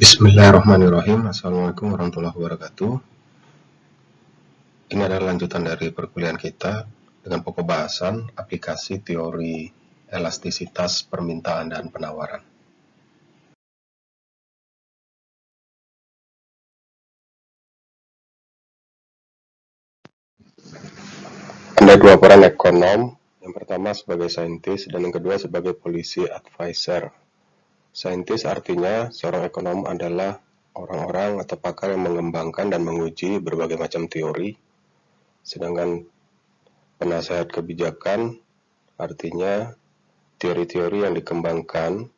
Bismillahirrahmanirrahim. Assalamualaikum warahmatullahi wabarakatuh. Ini adalah lanjutan dari perkuliahan kita dengan pokok bahasan aplikasi teori elastisitas permintaan dan penawaran. Ada dua peran ekonom, yang pertama sebagai saintis dan yang kedua sebagai policy advisor. Saintis artinya seorang ekonom adalah orang-orang atau pakar yang mengembangkan dan menguji berbagai macam teori. Sedangkan penasehat kebijakan artinya teori-teori yang dikembangkan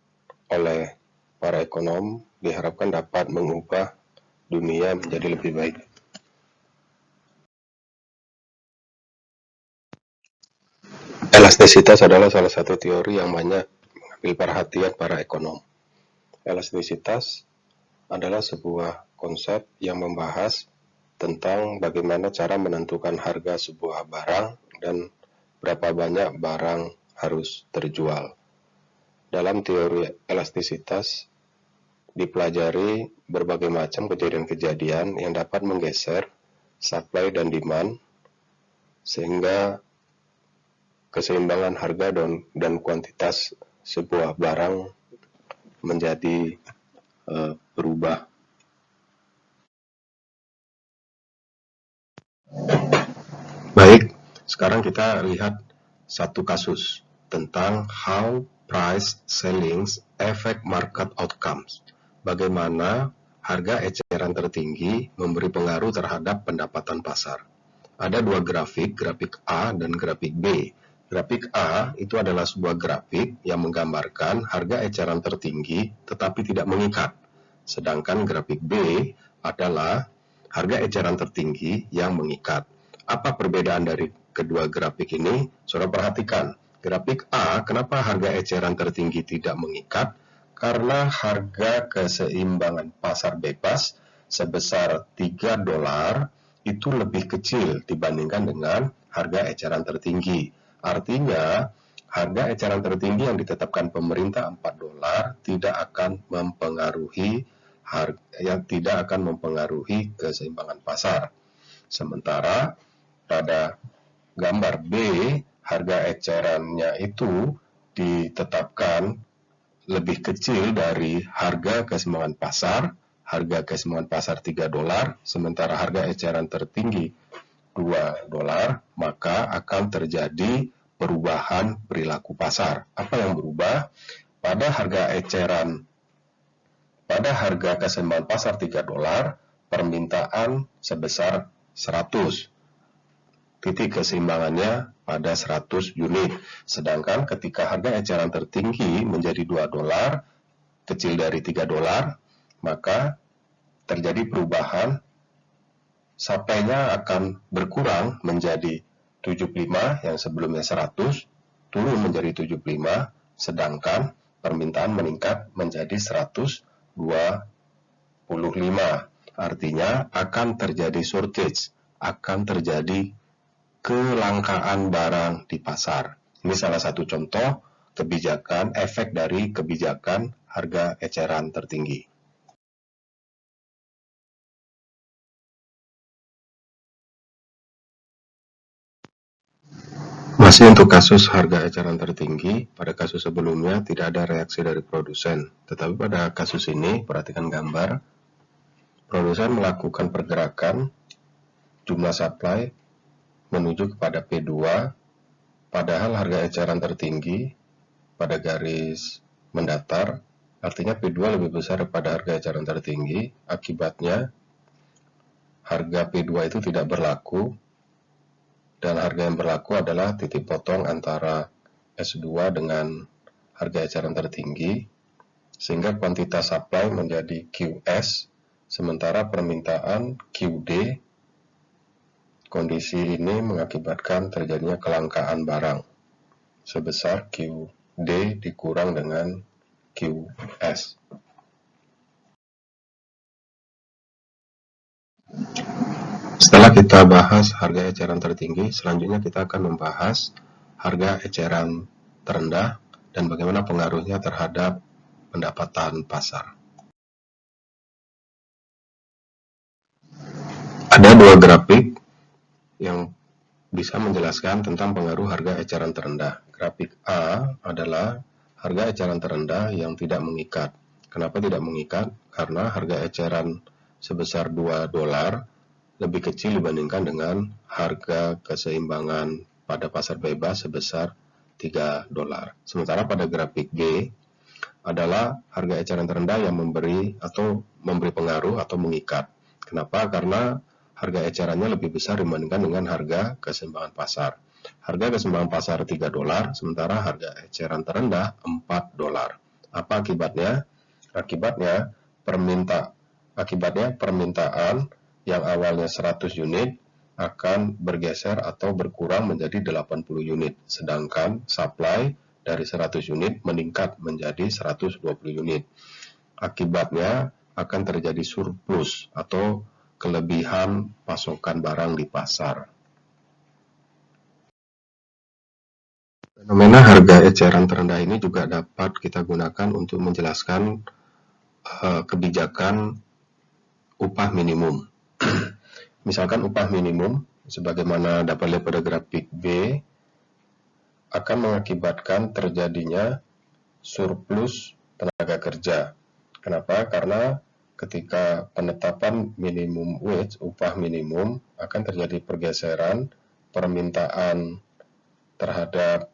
oleh para ekonom diharapkan dapat mengubah dunia menjadi lebih baik. Elastisitas adalah salah satu teori yang banyak mengambil perhatian para ekonom. Elastisitas adalah sebuah konsep yang membahas tentang bagaimana cara menentukan harga sebuah barang dan berapa banyak barang harus terjual. Dalam teori elastisitas dipelajari berbagai macam kejadian-kejadian yang dapat menggeser supply dan demand sehingga keseimbangan harga dan kuantitas sebuah barang menjadi berubah. Baik, sekarang kita lihat satu kasus tentang how price sellings affect market outcomes. Bagaimana harga eceran tertinggi memberi pengaruh terhadap pendapatan pasar. Ada dua grafik, grafik A dan grafik B. Grafik A itu adalah sebuah grafik yang menggambarkan harga eceran tertinggi tetapi tidak mengikat. Sedangkan grafik B adalah harga eceran tertinggi yang mengikat. Apa perbedaan dari kedua grafik ini? Saudara perhatikan, grafik A, kenapa harga eceran tertinggi tidak mengikat? Karena harga keseimbangan pasar bebas sebesar $3 itu lebih kecil dibandingkan dengan harga eceran tertinggi. Artinya, harga eceran tertinggi yang ditetapkan pemerintah $4 tidak akan mempengaruhi keseimbangan pasar. Sementara pada gambar B, harga ecerannya itu ditetapkan lebih kecil dari harga keseimbangan pasar. Harga keseimbangan pasar $3, sementara harga eceran tertinggi $2, maka akan terjadi perubahan perilaku pasar. Apa yang berubah? Pada harga keseimbangan pasar $3, permintaan sebesar 100. Titik keseimbangannya pada 100 unit. Sedangkan ketika harga eceran tertinggi menjadi $2, kecil dari $3, maka terjadi perubahan, supply-nya akan berkurang menjadi 75 yang sebelumnya 100, turun menjadi 75, sedangkan permintaan meningkat menjadi 125. Artinya akan terjadi shortage, akan terjadi kelangkaan barang di pasar. Ini salah satu contoh kebijakan, efek dari kebijakan harga eceran tertinggi. Masih untuk kasus harga eceran tertinggi, pada kasus sebelumnya tidak ada reaksi dari produsen. Tetapi pada kasus ini, perhatikan gambar, produsen melakukan pergerakan jumlah supply menuju kepada P2, padahal harga eceran tertinggi pada garis mendatar, artinya P2 lebih besar daripada harga eceran tertinggi. Akibatnya harga P2 itu tidak berlaku, dan harga yang berlaku adalah titik potong antara S2 dengan harga eceran tertinggi, sehingga kuantitas supply menjadi QS, sementara permintaan QD. Kondisi ini mengakibatkan terjadinya kelangkaan barang sebesar QD dikurang dengan QS. Setelah kita bahas harga eceran tertinggi, selanjutnya kita akan membahas harga eceran terendah dan bagaimana pengaruhnya terhadap pendapatan pasar. Ada dua grafik yang bisa menjelaskan tentang pengaruh harga eceran terendah. Grafik A adalah harga eceran terendah yang tidak mengikat. Kenapa tidak mengikat? Karena harga eceran sebesar 2 dolar lebih kecil dibandingkan dengan harga keseimbangan pada pasar bebas sebesar 3 dolar. Sementara pada grafik B adalah harga eceran terendah yang memberi pengaruh atau mengikat. Kenapa? Karena harga ecerannya lebih besar dibandingkan dengan harga keseimbangan pasar. Harga keseimbangan pasar 3 dolar, sementara harga eceran terendah 4 dolar. Apa akibatnya? Akibatnya permintaan yang awalnya 100 unit akan bergeser atau berkurang menjadi 80 unit, sedangkan supply dari 100 unit meningkat menjadi 120 unit. Akibatnya akan terjadi surplus atau kelebihan pasokan barang di pasar. Fenomena harga eceran terendah ini juga dapat kita gunakan untuk menjelaskan kebijakan upah minimum. Misalkan upah minimum, sebagaimana dapat dilihat pada grafik B, akan mengakibatkan terjadinya surplus tenaga kerja. Kenapa? Karena ketika penetapan minimum wage, upah minimum, akan terjadi pergeseran permintaan terhadap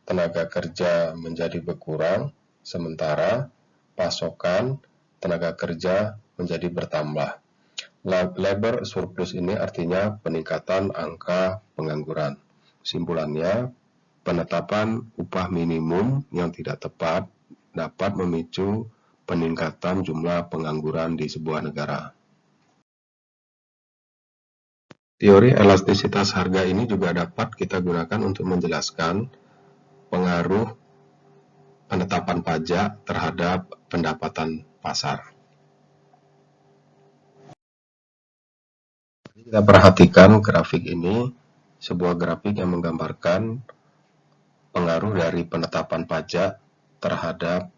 tenaga kerja menjadi berkurang, sementara pasokan tenaga kerja menjadi bertambah. Labor surplus ini artinya peningkatan angka pengangguran. Kesimpulannya, penetapan upah minimum yang tidak tepat dapat memicu peningkatan jumlah pengangguran di sebuah negara. Teori elastisitas harga ini juga dapat kita gunakan untuk menjelaskan pengaruh penetapan pajak terhadap pendapatan pasar. Kita perhatikan grafik ini, sebuah grafik yang menggambarkan pengaruh dari penetapan pajak terhadap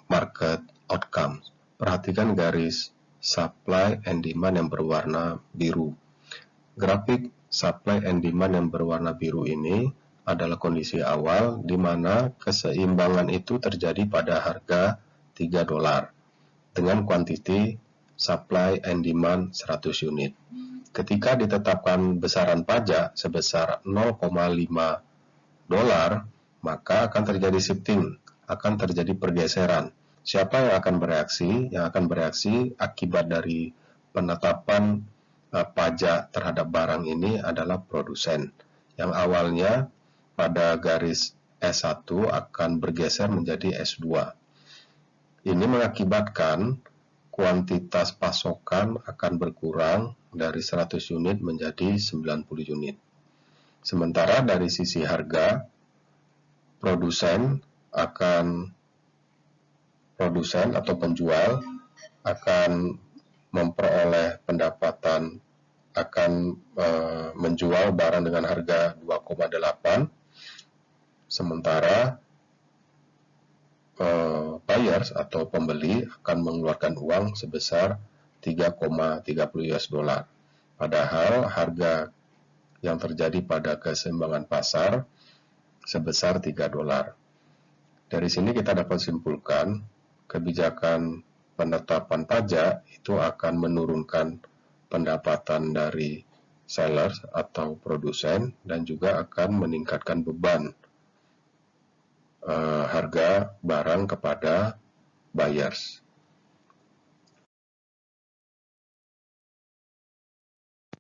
market outcome. Perhatikan garis supply and demand yang berwarna biru. Grafik supply and demand yang berwarna biru ini adalah kondisi awal di mana keseimbangan itu terjadi pada harga 3 dolar dengan kuantiti supply and demand 100 unit. Ketika ditetapkan besaran pajak sebesar 0,5 dolar, maka akan terjadi shifting, akan terjadi pergeseran. Siapa yang akan bereaksi? Yang akan bereaksi akibat dari penetapan pajak terhadap barang ini adalah produsen. Yang awalnya pada garis S1 akan bergeser menjadi S2. Ini mengakibatkan kuantitas pasokan akan berkurang dari 100 unit menjadi 90 unit. Sementara dari sisi harga, produsen atau penjual akan memperoleh pendapatan, akan menjual barang dengan harga 2,8, sementara buyers atau pembeli akan mengeluarkan uang sebesar 3,30 US dollar. Padahal harga yang terjadi pada keseimbangan pasar sebesar 3 dolar. Dari sini kita dapat simpulkan kebijakan penetapan pajak itu akan menurunkan pendapatan dari sellers atau produsen dan juga akan meningkatkan beban harga barang kepada buyers.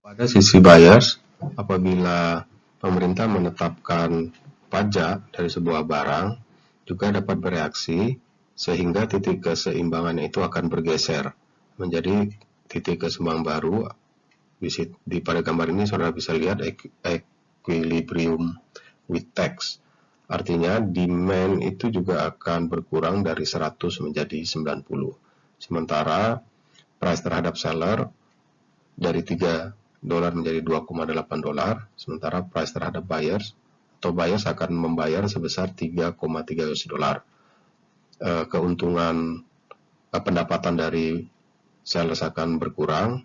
Pada sisi buyers, apabila pemerintah menetapkan pajak dari sebuah barang, juga dapat bereaksi sehingga titik keseimbangan itu akan bergeser menjadi titik keseimbangan baru. Pada gambar ini saudara bisa lihat equilibrium with tax. Artinya demand itu juga akan berkurang dari 100 menjadi 90. Sementara price terhadap seller dari 3 dolar menjadi 2,8 dolar, sementara price terhadap buyers akan membayar sebesar 3,3 US dolar. Keuntungan pendapatan dari sales akan berkurang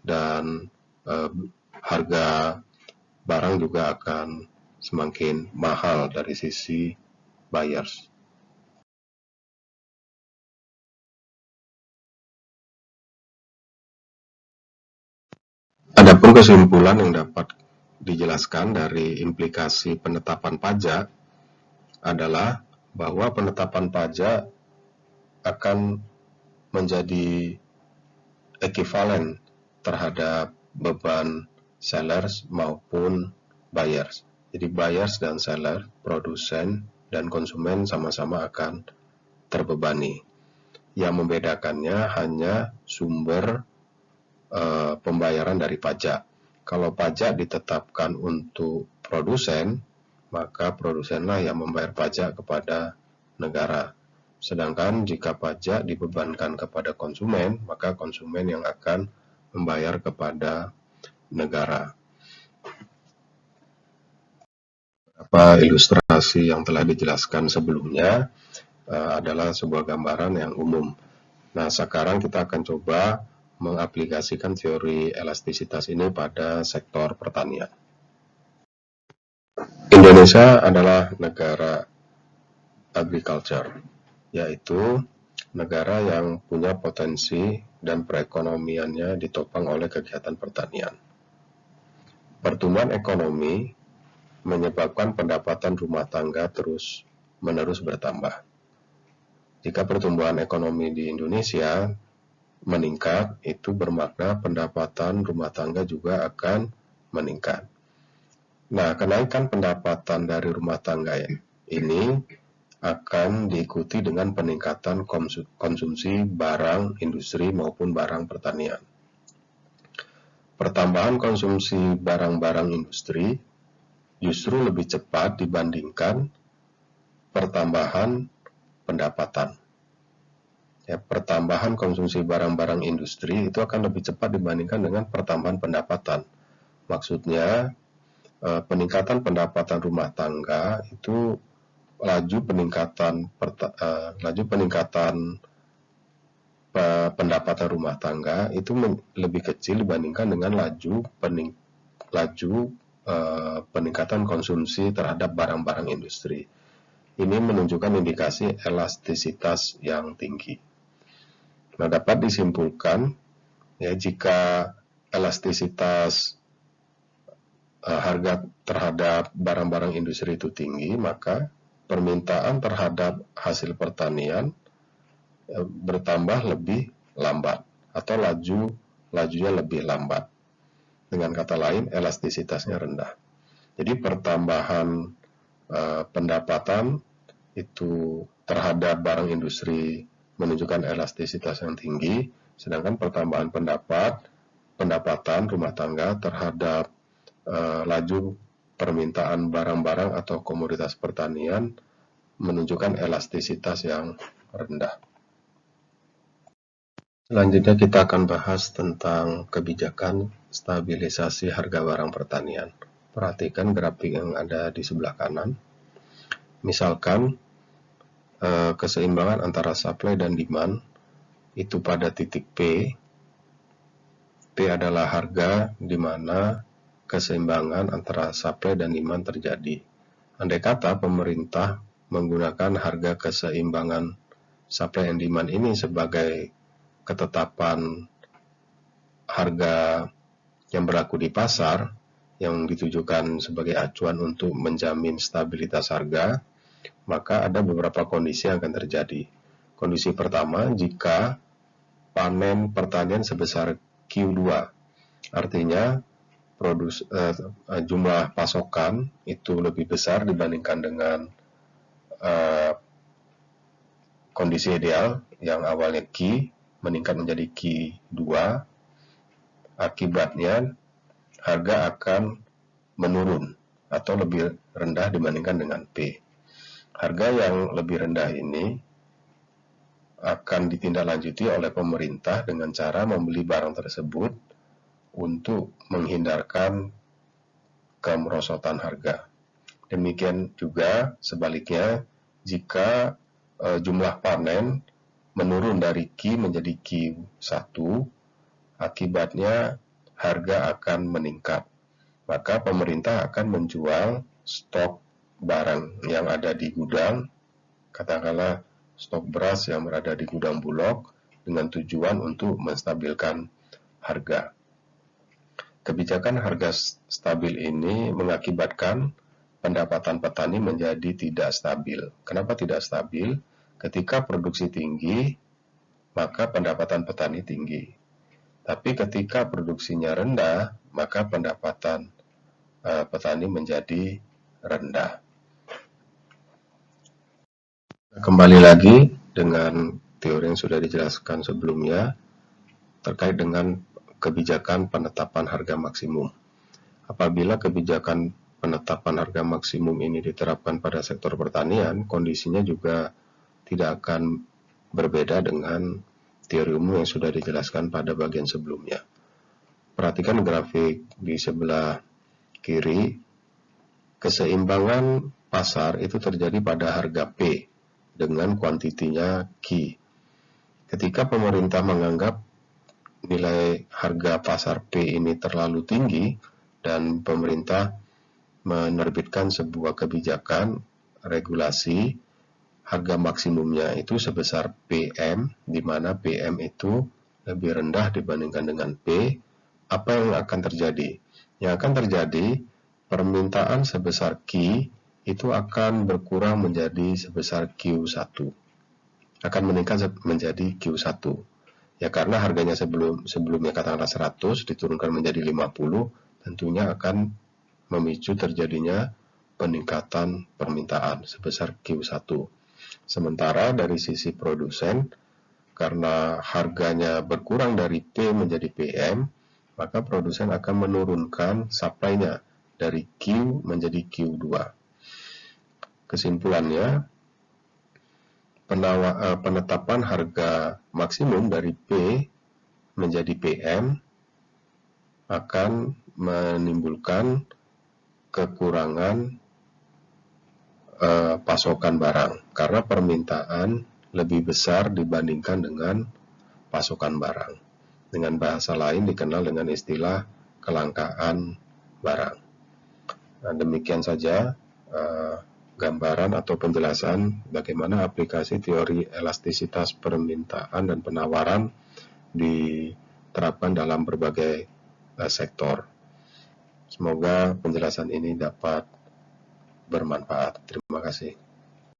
dan harga barang juga akan semakin mahal dari sisi buyers. Adapun kesimpulan yang dapat dijelaskan dari implikasi penetapan pajak adalah bahwa penetapan pajak akan menjadi ekivalen terhadap beban sellers maupun buyers. Jadi buyers dan seller, produsen dan konsumen sama-sama akan terbebani. Yang membedakannya hanya sumber pembayaran dari pajak. Kalau pajak ditetapkan untuk produsen, maka produsenlah yang membayar pajak kepada negara. Sedangkan jika pajak dibebankan kepada konsumen, maka konsumen yang akan membayar kepada negara. Beberapa ilustrasi yang telah dijelaskan sebelumnya adalah sebuah gambaran yang umum. Nah, sekarang kita akan coba mengaplikasikan teori elastisitas ini pada sektor pertanian. Indonesia adalah negara agriculture, yaitu negara yang punya potensi dan perekonomiannya ditopang oleh kegiatan pertanian. Pertumbuhan ekonomi menyebabkan pendapatan rumah tangga terus-menerus bertambah. Jika pertumbuhan ekonomi di Indonesia meningkat, itu bermakna pendapatan rumah tangga juga akan meningkat. Nah, kenaikan pendapatan dari rumah tangga ini akan diikuti dengan peningkatan konsumsi barang industri maupun barang pertanian. Pertambahan konsumsi barang-barang industri justru lebih cepat dibandingkan pertambahan pendapatan. Ya, pertambahan konsumsi barang-barang industri itu akan lebih cepat dibandingkan dengan pertambahan pendapatan. Maksudnya, peningkatan pendapatan rumah tangga itu laju peningkatan pendapatan rumah tangga itu lebih kecil dibandingkan dengan laju peningkatan konsumsi terhadap barang-barang industri. Ini menunjukkan indikasi elastisitas yang tinggi. Nah, dapat disimpulkan ya, jika elastisitas harga terhadap barang-barang industri itu tinggi, maka permintaan terhadap hasil pertanian bertambah lebih lambat atau lajunya lebih lambat. Dengan kata lain, elastisitasnya rendah. Jadi pertambahan pendapatan itu terhadap barang industri menunjukkan elastisitas yang tinggi, sedangkan pertambahan pendapatan rumah tangga terhadap laju permintaan barang-barang atau komoditas pertanian menunjukkan elastisitas yang rendah. Selanjutnya kita akan bahas tentang kebijakan stabilisasi harga barang pertanian. Perhatikan grafik yang ada di sebelah kanan. Misalkan keseimbangan antara supply dan demand itu pada titik P. P adalah harga di mana keseimbangan antara supply dan demand terjadi. Andai kata pemerintah menggunakan harga keseimbangan supply and demand ini sebagai ketetapan harga yang berlaku di pasar, yang ditujukan sebagai acuan untuk menjamin stabilitas harga, maka ada beberapa kondisi yang akan terjadi. Kondisi pertama, jika panen pertanian sebesar Q2, artinya jumlah pasokan itu lebih besar dibandingkan dengan kondisi ideal yang awalnya Q meningkat menjadi Q2. Akibatnya harga akan menurun atau lebih rendah dibandingkan dengan P. Harga yang lebih rendah ini akan ditindaklanjuti oleh pemerintah dengan cara membeli barang tersebut untuk menghindarkan kemerosotan harga. Demikian juga sebaliknya, jika jumlah panen menurun dari Q menjadi Q1, akibatnya harga akan meningkat. Maka pemerintah akan menjual stok barang yang ada di gudang, katakanlah stok beras yang berada di gudang Bulog, dengan tujuan untuk menstabilkan harga. Kebijakan harga stabil ini mengakibatkan pendapatan petani menjadi tidak stabil. Kenapa tidak stabil? Ketika produksi tinggi, maka pendapatan petani tinggi. Tapi ketika produksinya rendah, maka pendapatan petani menjadi rendah. Kembali lagi dengan teori yang sudah dijelaskan sebelumnya terkait dengan kebijakan penetapan harga maksimum. Apabila kebijakan penetapan harga maksimum ini diterapkan pada sektor pertanian, kondisinya juga tidak akan berbeda dengan teori umum yang sudah dijelaskan pada bagian sebelumnya. Perhatikan grafik di sebelah kiri, keseimbangan pasar itu terjadi pada harga P dengan kuantitinya Q. Ketika pemerintah menganggap nilai harga pasar P ini terlalu tinggi dan pemerintah menerbitkan sebuah kebijakan regulasi harga maksimumnya itu sebesar PM, di mana PM itu lebih rendah dibandingkan dengan P, apa yang akan terjadi? Yang akan terjadi, permintaan sebesar Q itu akan berkurang menjadi sebesar Q1. Akan meningkat menjadi Q1. Ya karena harganya sebelumnya katakanlah 100 diturunkan menjadi 50, tentunya akan memicu terjadinya peningkatan permintaan sebesar Q1. Sementara dari sisi produsen, karena harganya berkurang dari P menjadi PM, maka produsen akan menurunkan supply-nya dari Q menjadi Q2. Kesimpulannya, penetapan harga maksimum dari P menjadi PM akan menimbulkan kekurangan pasokan barang karena permintaan lebih besar dibandingkan dengan pasokan barang. Dengan bahasa lain dikenal dengan istilah kelangkaan barang. Nah, demikian saja gambaran atau penjelasan bagaimana aplikasi teori elastisitas permintaan dan penawaran diterapkan dalam berbagai sektor. Semoga penjelasan ini dapat bermanfaat. Terima kasih.